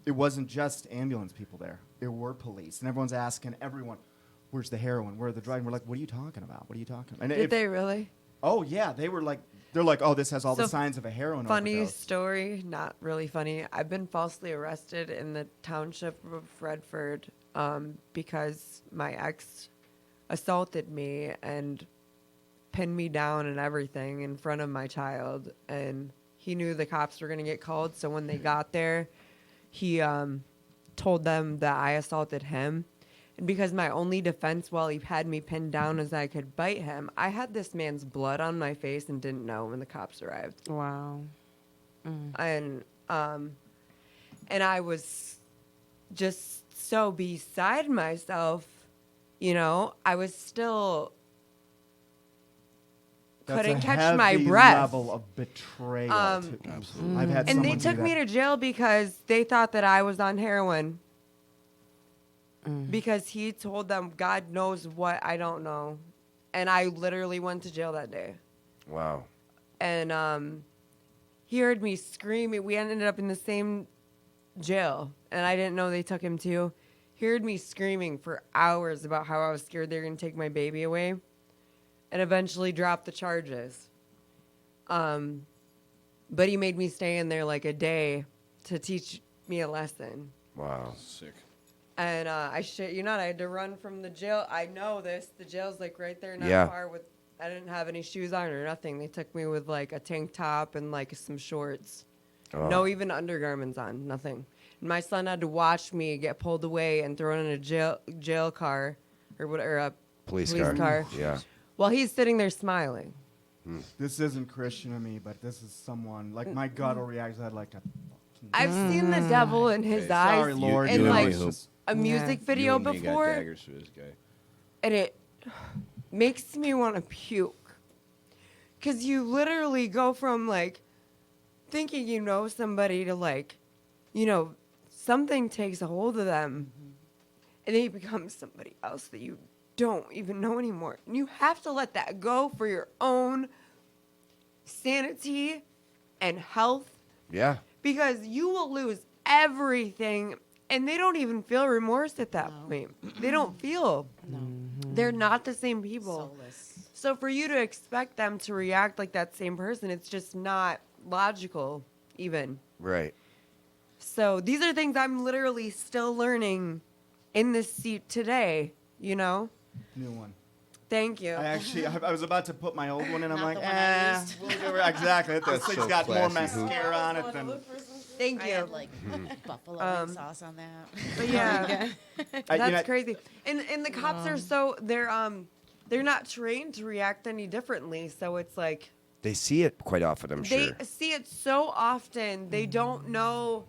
it wasn't just ambulance people there. There were police, and everyone's asking everyone, where's the heroin? Where are the drugs? And we're like, what are you talking about? What are you talking about? And Did they really? Oh, yeah. They're like, oh, this has all the So, signs of a heroin Funny overdose. story, not really funny. I've been falsely arrested in the township of Redford because my ex assaulted me and pinned me down and everything in front of my child. And he knew the cops were going to get called. So when they got there, he told them that I assaulted him. And because my only defense while he had me pinned down is I could bite him, I had this man's blood on my face and didn't know when the cops arrived. Wow. And I was just so beside myself, you know. I was still couldn't That's a catch my heavy breath. level of betrayal. Absolutely. I've had And they someone do took me that. to jail because they thought that I was on heroin. Because he told them, God knows what I don't know. And I literally went to jail that day. Wow. And he heard me screaming. We ended up in the same jail, and I didn't know they took him too. He heard me screaming for hours about how I was scared they were going to take my baby away, and eventually dropped the charges. But he made me stay in there like a day to teach me a lesson. Wow. Sick. And I shit you not, I had to run from the jail. I know this. The jail's like right there, not Yeah. far. I didn't have any shoes on or nothing. They took me with like a tank top and like some shorts. Oh. No even undergarments on, nothing. And my son had to watch me get pulled away and thrown in a jail car or whatever, a Police police car. Yeah. While he's sitting there smiling. This isn't Christian to me, but this is someone, like my gut will react. I'd like to. I've seen the devil in his Okay. eyes Sorry, Lord. in you and like me, Hope. a music video You and me got before. daggers for this guy. And it makes me want to puke. Because you literally go from like thinking you know somebody to like, you know, something takes a hold of them and they become somebody else that you don't even know anymore. And you have to let that go for your own sanity and health, Yeah. because you will lose everything and they don't even feel remorse at that point. They don't feel. No. They're not the same people. Soulless. So for you to expect them to react like that same person, it's just not logical even. Right. So these are things I'm literally still learning in this seat today, you know? New one. Thank you. I was about to put my old one in. I'm Not like, the one I used. we'll go exactly. This That's thing's so got more classy, Hoop. mascara on it than. Thank I you. had like buffalo meat sauce on that. But yeah, I- that's you know, crazy. And the cops are so they're not trained to react any differently. So it's like They see it quite often, I'm they sure. see it so often. They don't know.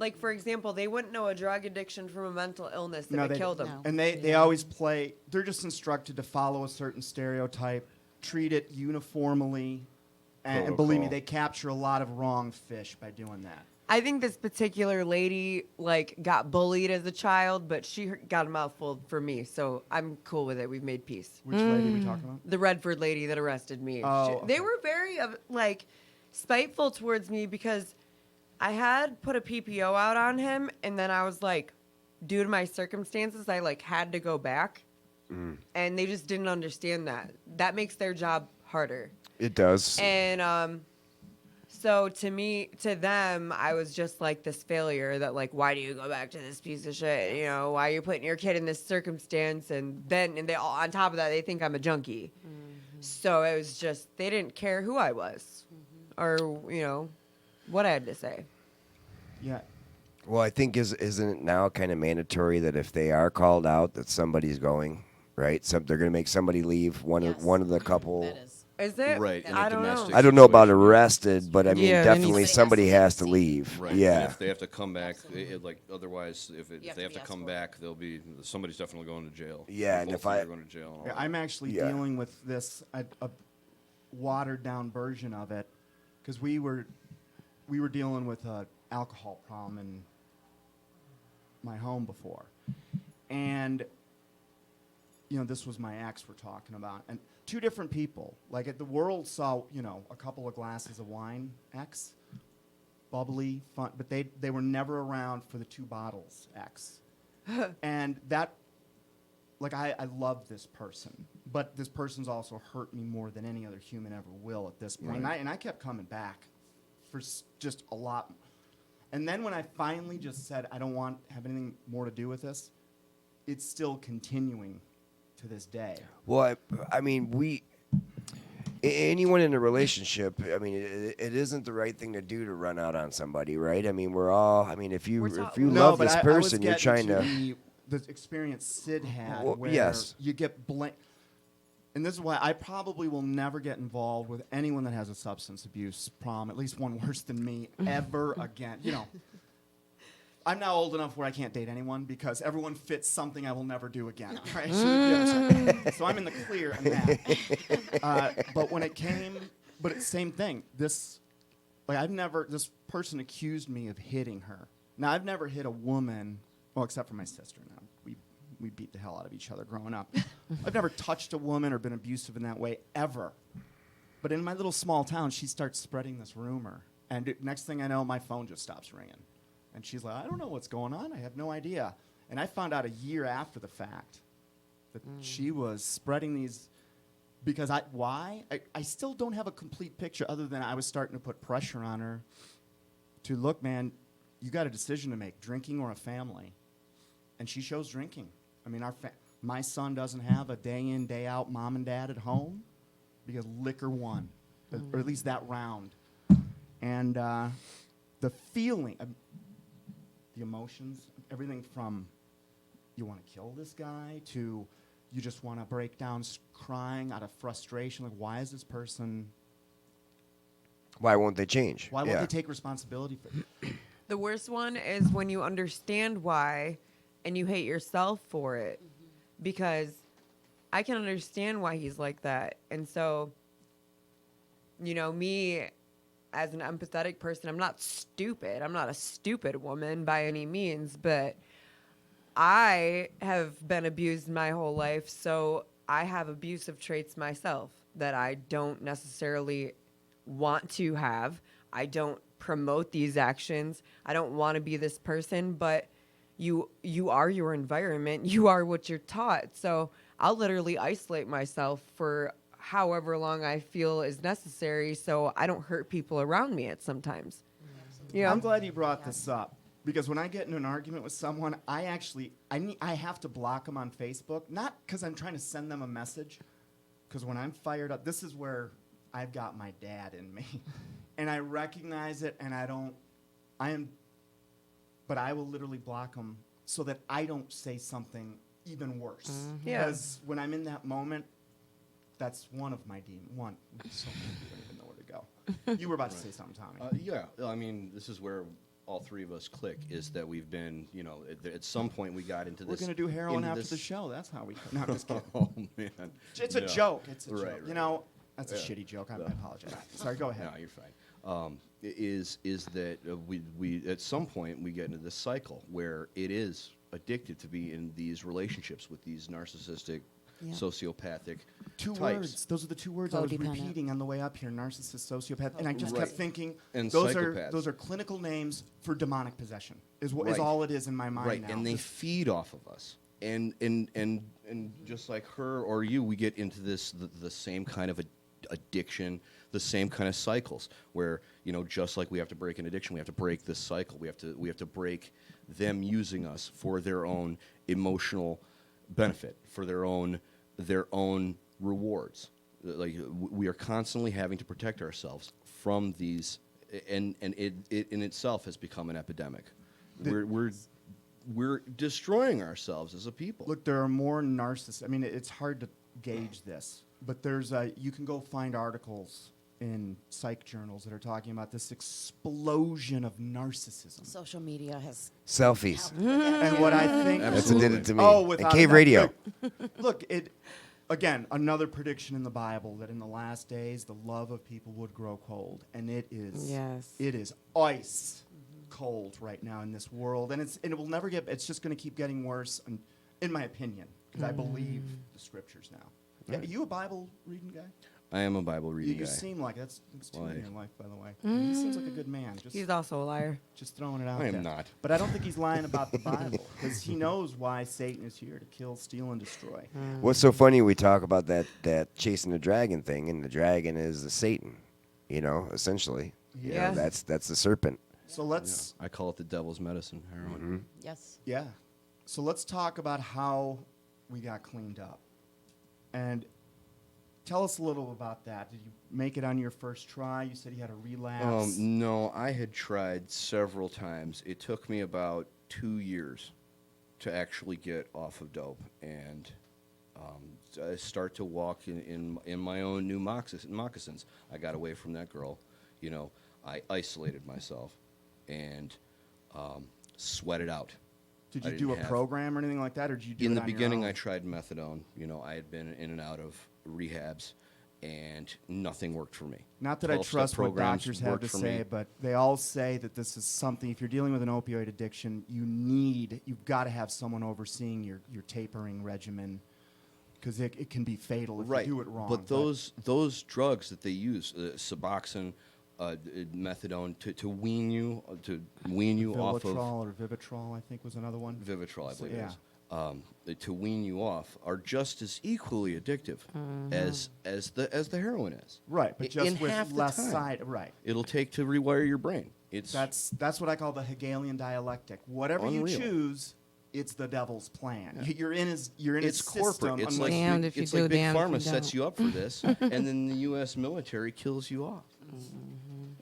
Like, for example, they wouldn't know a drug addiction from a mental illness if it they, killed them. No. And they always play. They're just instructed to follow a certain stereotype, treat it uniformly, and believe me, Protocol. they capture a lot of wrong fish by doing that. I think this particular lady, like, got bullied as a child, but she got a mouthful for me, so I'm cool with it. We've made peace. Which lady are we talking about? The Redford lady that arrested me. Oh, They okay. were very, like, spiteful towards me because I had put a PPO out on him, and then I was like, due to my circumstances, I, like, had to go back. And they just didn't understand that. That makes their job harder. It does. And so to them, I was just like this failure that like, why do you go back to this piece of shit? You know, why are you putting your kid in this circumstance? And they all, on top of that, they think I'm a junkie. So it was just, they didn't care who I was or, you know, what I had to say. Yeah. Well, I think isn't it now kind of mandatory that if they are called out, that somebody's going, right? They're going to make somebody leave. One of the couple. That is. Is it? Right, in a I don't know. domestic I don't know about situation, yeah. arrested, but I mean, Yeah, definitely somebody somebody has has to to leave. leave. Right. And Yeah. if they have to come back, like otherwise, if You have they to have be to come escorted. back, they'll be somebody's definitely going to jail. Yeah, Or and both if of them I- are going to jail. and all Yeah, that. I'm actually Yeah. dealing with this a watered down version of it because we were dealing with a alcohol problem in my home before, and this was my ex we're talking about, and two different people. Like the world saw a couple of glasses of wine, ex, bubbly, fun, but they were never around for the 2 bottles, ex, and that. Like, I love this person, but this person's also hurt me more than any other human ever will at this point. Right. And I kept coming back for just a lot. And then when I finally just said, I don't want to have anything more to do with this, it's still continuing to this day. Well, I mean, anyone in a relationship, I mean, it isn't the right thing to do to run out on somebody, right? I mean, we're all. I mean, if you love this I was person, you're getting trying to. the experience Sid had, Well, where yes. you get blamed. And this is why I probably will never get involved with anyone that has a substance abuse problem, at least one worse than me, ever again. I'm now old enough where I can't date anyone because everyone fits something I will never do again. Right? So I'm in the clear in that. But when it came, but it's the same thing. This person accused me of hitting her. Now, I've never hit a woman, well, except for my sister now. We beat the hell out of each other growing up. I've never touched a woman or been abusive in that way, ever. But in my little small town, she starts spreading this rumor. And next thing I know, my phone just stops ringing. And she's like, I don't know what's going on. I have no idea. And I found out a year after the fact that she was spreading these because why? I still don't have a complete picture other than I was starting to put pressure on her to, look, man, you got a decision to make, drinking or a family. And she chose drinking. I mean, my son doesn't have a day in, day out mom and dad at home because liquor won, or at least that round. And the feeling, the emotions, everything from you want to kill this guy to you just want to break down crying out of frustration. Like, why is this person? Why won't they change? Why won't they take responsibility for it? The worst one is when you understand why and you hate yourself for it, because I can understand why he's like that. And so, me as an empathetic person, I'm not stupid. I'm not a stupid woman by any means, but I have been abused my whole life. So I have abusive traits myself that I don't necessarily want to have. I don't promote these actions. I don't want to be this person, but you are your environment. You are what you're taught. So I'll literally isolate myself for however long I feel is necessary so I don't hurt people around me at sometimes. I'm glad you brought this up because when I get into an argument with someone, I have to block them on Facebook, not because I'm trying to send them a message, because when I'm fired up, this is where I've got my dad in me. And I recognize it, and but I will literally block them so that I don't say something even worse. Yeah. Because when I'm in that moment, that's one of my demons. One. So many, you don't even know where to go. You were about to say something, Tommy. Yeah, I mean, this is where all three of us click, is that we've been, at some point we got into We're this. going to do heroin into after this- the show. That's how we... No, I'm just kidding. Oh, man. It's a No. joke. It's a Right, joke. right. That's a Yeah. shitty joke. I apologize. Sorry, go ahead. No, you're fine. Is that we at some point we get into this cycle where it is addicted to be in these relationships with these narcissistic, Yeah. sociopathic Two types. words. Those are the two words I was Codependent. repeating on the way up here. Narcissist, sociopath. And I just Right. kept thinking And those psychopaths. are clinical names for demonic possession. Is Right. all it is in my mind Right, now. and they Just- feed off of us. and just like her or you, we get into the same kind of addiction, the same kind of cycles where, you know, just like we have to break an addiction, we have to break this cycle. We have to break them using us for their own emotional benefit, for their own rewards. Like we are constantly having to protect ourselves from these, and it in itself has become an epidemic. We're destroying ourselves as a people. Look, there are more narcissists. I mean, it's hard to gauge this, but there's you can go find articles in psych journals that are talking about this explosion of narcissism. Social media has Selfies. And what I think That's what did it to me. Oh, and without Cave a doubt. Radio. Look, it again, another prediction in the Bible that in the last days the love of people would grow cold, and it is Yes. it is ice cold right now in this world, and it will never get. It's just going to keep getting worse, and, in my opinion, because I believe the scriptures now. Yeah, you a Bible reading guy? I am a Bible reading You guy. seem like that's two Why? in your life, by the way. He seems like a good man. He's also a liar. Just throwing it out I am there. not. But I don't think he's lying about the Bible because he knows why Satan is here to kill, steal, and destroy. What's so funny? We talk about that chasing the dragon thing, and the dragon is the Satan. You know, essentially. You know, Yeah. that's the serpent. So let's I call it the devil's medicine, heroin. yes. yeah. So let's talk about how we got cleaned up, and tell us a little about that. Did you make it on your first try? You said you had a relapse. No, I had tried several times. It took me about 2 years to actually get off of dope and I start to walk in my own new moccasins. I got away from that girl. You know, I isolated myself and sweated out. Did I you do didn't a have- program or anything like that, or did you do In it the on your beginning, own? I tried methadone. You know, I had been in and out of rehabs, and nothing worked for me. Not that I 12-step trust what programs doctors have worked to for say, me. but they all say that this is something. If you're dealing with an opioid addiction, you've got to have someone overseeing your tapering regimen because it can be fatal if Right, you do it wrong. but those drugs that they use, Suboxone, methadone, to wean you off of Vivitrol or Vivitrol, I think was another one. Vivitrol, I So, believe yeah. it is, to wean you off, are just as equally addictive as the heroin is. Right, but In just half with the less time. side. Right. It'll take to rewire your brain. It's That's what I call the Hegelian dialectic. Whatever Unreal. you choose, it's the devil's plan. Yeah. You're in his it's system. corporate. It's like Damned if you it's do, like Big damned if Pharma you sets don't. you up for this, and then the U.S. military kills you off.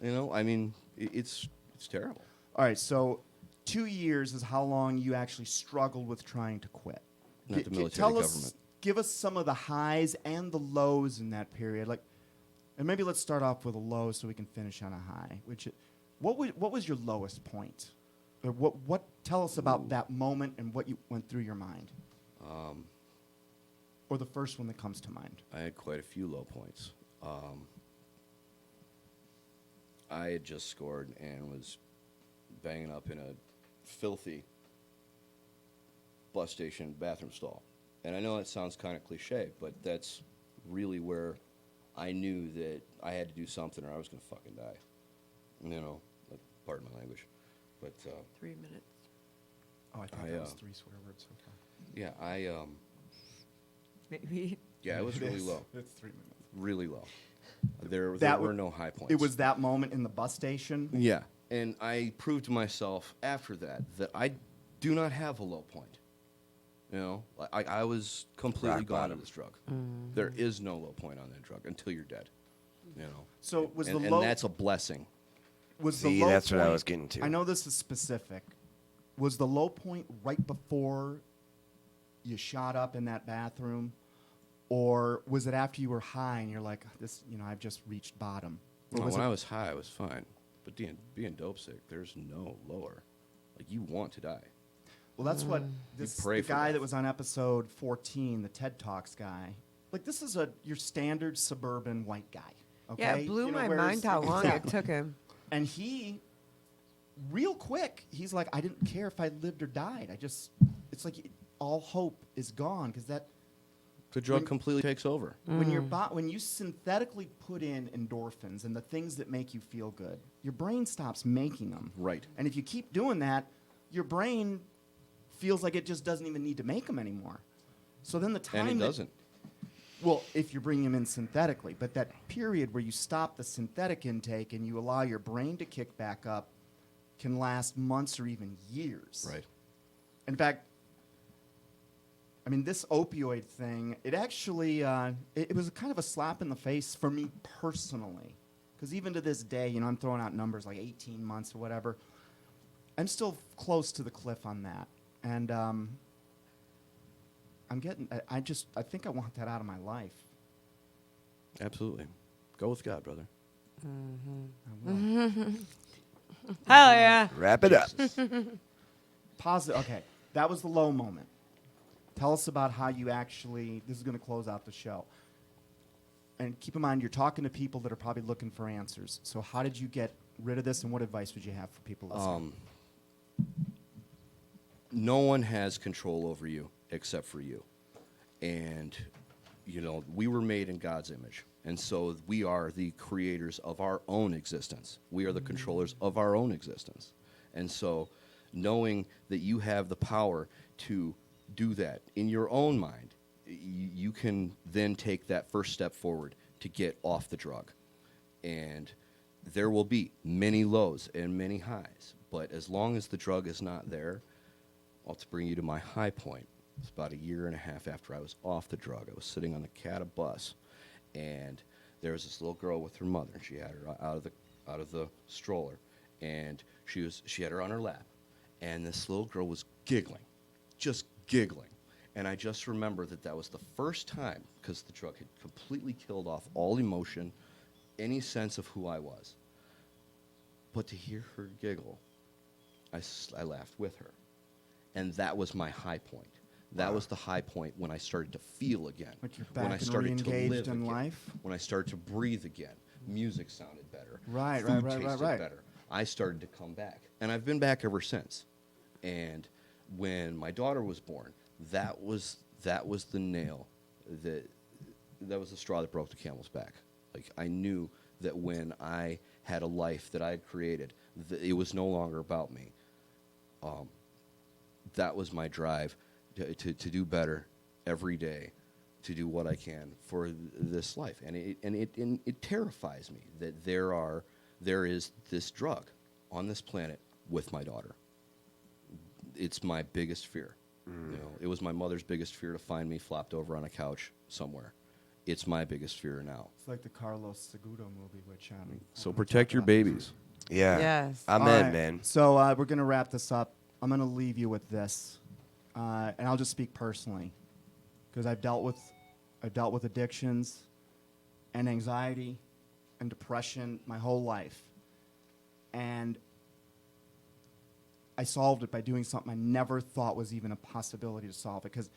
You know, I mean, it's terrible. All right, so 2 years is how long you actually struggled with trying to quit. Not the military, tell government. Give us some of the highs and the lows in that period. Like, and maybe let's start off with a low so we can finish on a high. What was your lowest point? Or what? Tell us about that moment and what you went through your mind. Or the first one that comes to mind. I had quite a few low points. I had just scored and was banging up in a filthy bus station bathroom stall. And I know that sounds kind of cliche, but that's really where I knew that I had to do something or I was going to fucking die. You know, pardon my language. But 3 minutes. Oh, I think I, that was 3 swear words so far. yeah, Maybe. it was really low. It's 3 minutes. Really low. There That were wa- no high points. It was that moment in the bus station. Yeah, and I proved to myself after that I do not have a low point. You know, I was completely Rock gone bottom. on this drug. There is no low point on that drug until you're dead. You know. So was and, the and low? that's a blessing. Was See, the low that's what I point- was getting to. I know this is specific. Was the low point right before you shot up in that bathroom, or was it after you were high and you're like, this, I've just reached bottom? Or No, was when it- I was high, I was fine. But being dope sick, there's no lower. Like you want to die. well, that's what this pray the for guy that. that was on episode 14, the TED Talks guy. Like this is your standard suburban white guy. Okay? Yeah, it blew my mind how long it took him. And he, real quick, he's like, I didn't care if I lived or died. It's like all hope is gone because that. The drug When- completely takes over. When you synthetically put in endorphins and the things that make you feel good, your brain stops making them. Right. And if you keep doing that, your brain feels like it just doesn't even need to make them anymore. So then the time And it that- doesn't. Well, if you're bringing them in synthetically, but that period where you stop the synthetic intake and you allow your brain to kick back up can last months or even years. Right. In fact, I mean, this opioid thing, it actually, it was kind of a slap in the face for me personally. Because even to this day, you know, I'm throwing out numbers like 18 months or whatever. I'm still close to the cliff on that. And I'm getting, I think I want that out of my life. Absolutely. Go with God, brother. I will. Hell yeah. Wrap it up. Positive. Okay, that was the low moment. Tell us about how you actually. This is going to close out the show. And keep in mind, you're talking to people that are probably looking for answers. So, how did you get rid of this, and what advice would you have for people listening? No one has control over you except for you. And, you know, we were made in God's image. And so we are the creators of our own existence. We are the controllers of our own existence. And so knowing that you have the power to do that in your own mind, you can then take that first step forward to get off the drug. And there will be many lows and many highs. But as long as the drug is not there, well, to bring you to my high point, it's about a year and a half after I was off the drug. I was sitting on the CATA bus, and there was this little girl with her mother, and she had her out of the stroller, and she had her on her lap, and this little girl was giggling, just giggling. And I just remember that was the first time, because the drug had completely killed off all emotion, any sense of who I was. But to hear her giggle, I laughed with her. And that was my high point. That was the high point when I started to feel again. Like you're when back I and started to re-engaged live in again. life? When I started to breathe again. Music sounded better. Right, Food right. tasted better. I started to come back. And I've been back ever since. And when my daughter was born, that was the nail that was the straw that broke the camel's back. Like, I knew that when I had a life that I had created, it was no longer about me. That was my drive to do better every day, to do what I can for this life. And it terrifies me that there is this drug on this planet with my daughter. It's my biggest fear. You know, it was my mother's biggest fear to find me flopped over on a couch somewhere. It's my biggest fear now. It's like the Carlos Segudo movie, which So protect your babies. Yeah. Yes. Amen, All right, man. So we're going to wrap this up. I'm going to leave you with this, and I'll just speak personally, because I've dealt with addictions and anxiety and depression my whole life, and I solved it by doing something I never thought was even a possibility to solve it, because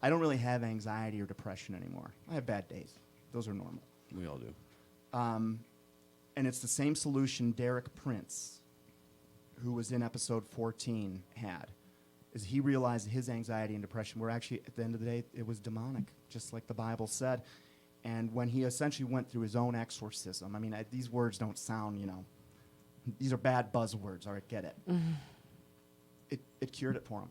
I don't really have anxiety or depression anymore. I have bad days. Those are normal. We all do. And it's the same solution Derek Prince, who was in episode 14, had. Is he realized his anxiety and depression were actually, at the end of the day, it was demonic, just like the Bible said. And when he essentially went through his own exorcism, I mean, these words don't sound, you know, these are bad buzzwords, all right, get it. It cured it for him.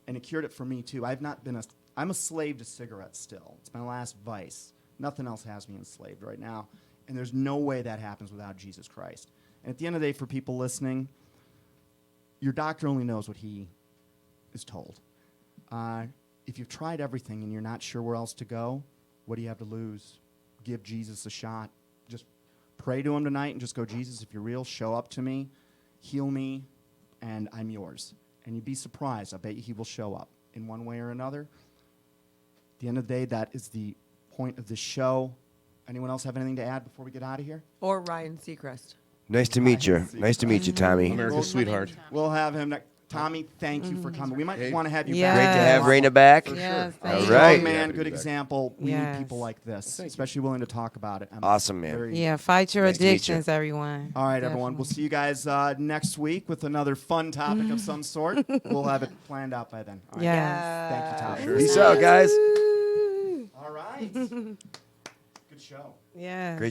And it cured it for me, too. I'm a slave to cigarettes still. It's my last vice. Nothing else has me enslaved right now. And there's no way that happens without Jesus Christ. And at the end of the day, for people listening, your doctor only knows what he is told. If you've tried everything and you're not sure where else to go, what do you have to lose? Give Jesus a shot. Just pray to him tonight and just go, Jesus, if you're real, show up to me, heal me, and I'm yours. And you'd be surprised. I bet you he will show up in one way or another. At the end of the day, that is the point of this show. Anyone else have anything to add before we get out of here? Or Ryan Seacrest. Nice to meet you. Nice to meet you, Tommy. America's sweetheart. We'll have him next. Tommy, thank you for coming. We might want to have you Yeah. Great back. to have Yes. Raina back. For Yes, sure. thank All you. right. Young man, Happy to good be back. example. We Yes. need people like this, Thank you. especially willing to talk about it. I'm Awesome, man. very- Yeah, fight your Nice to meet you. addictions, everyone. All right, everyone. We'll Definitely. see you guys next week with another fun topic of some sort. We'll have it planned out by then. All right. Yes. Thank you, Tommy. Sure. Peace out, guys. All right. Good show. Yes. Great